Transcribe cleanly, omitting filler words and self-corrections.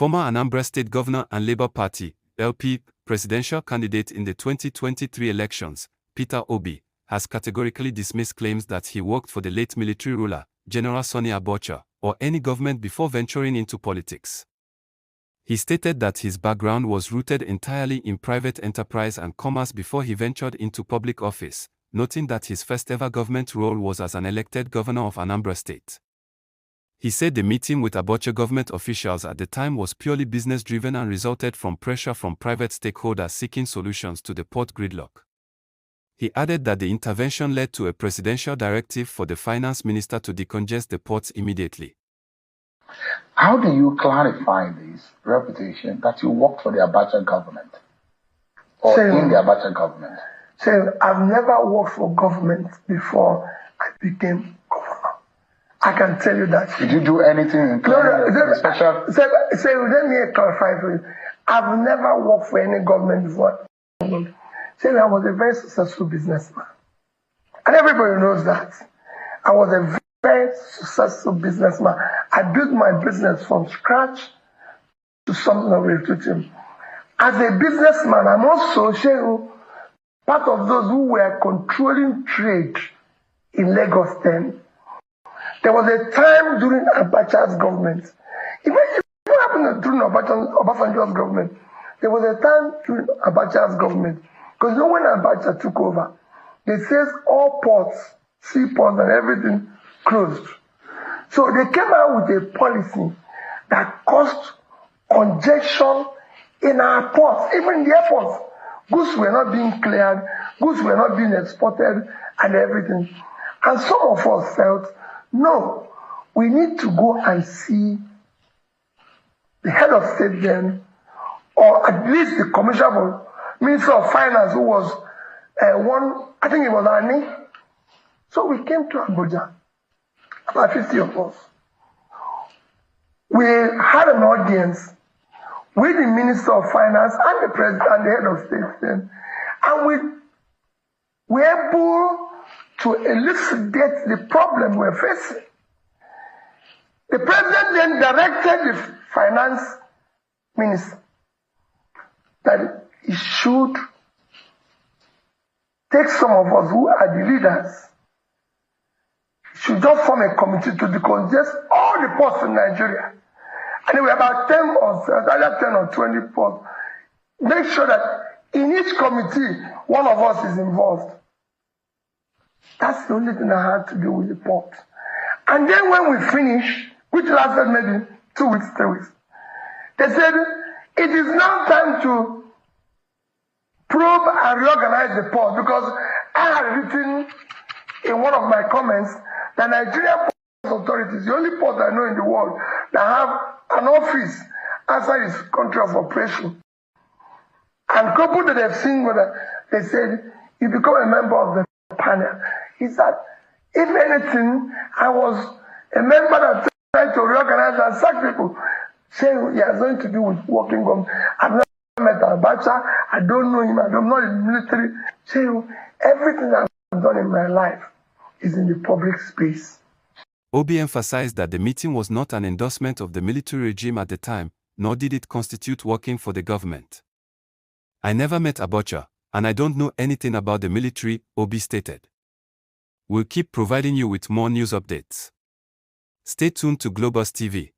Former Anambra State Governor and Labour Party (LP) presidential candidate in the 2023 elections, Peter Obi, has categorically dismissed claims that he worked for the late military ruler, General Sani Abacha, or any government before venturing into politics. He stated that his background was rooted entirely in private enterprise and commerce before he ventured into public office, noting that his first-ever government role was as an elected governor of Anambra State. He said the meeting with Abacha government officials at the time was purely business-driven and resulted from pressure from private stakeholders seeking solutions to the port gridlock. He added that the intervention led to a presidential directive for the finance minister to decongest the ports immediately. How do you clarify this reputation that you worked for the Abacha government or in the Abacha government? So I've never worked for government before I became governor. I can tell you that. Did you do anything in special? So let me clarify for you. I've never worked for any government before. So I was a very successful businessman. And everybody knows that. I was a very successful businessman. I built my business from scratch to something of a routine. As a businessman, I'm also part of those who were controlling trade in Lagos then. There was a time during Abacha's government, even happened during Obasanjo's government, there was a time during Abacha's government, because when Abacha took over, they said all ports, seaports and everything closed. So they came out with a policy that caused congestion in our ports, even in the airports. Goods were not being cleared, goods were not being exported and everything. And some of us felt, no, we need to go and see the head of state then, or at least the commissioner for Minister of Finance, who was I think it was Annie. So we came to Abuja, about 50 of us. We had an audience with the Minister of Finance and the President and the head of state then, and we were able to elucidate the problem we're facing. The President then directed the Finance Minister that he should take some of us who are the leaders, should just form a committee to decongest all the ports in Nigeria. And there were about 10 or 20 ports. Make sure that in each committee, one of us is involved. That's the only thing I had to do with the port. And then when we finished, which lasted maybe 2 weeks, 3 weeks, they said, it is now time to probe and reorganize the port, because I had written in one of my comments that Nigerian Port Authority is the only port I know in the world that have an office outside its country of operation. And coupled that they've seen whether they said, you become a member of the panel. Is that, if anything, I was a member that tried to reorganize and sack people. Saying he has nothing to do with working government. I've never met Abacha, I don't know him, I'm not in the military. Saying everything I've done in my life is in the public space. Obi emphasized that the meeting was not an endorsement of the military regime at the time, nor did it constitute working for the government. I never met Abacha, and I don't know anything about the military, Obi stated. We'll keep providing you with more news updates. Stay tuned to Globus TV.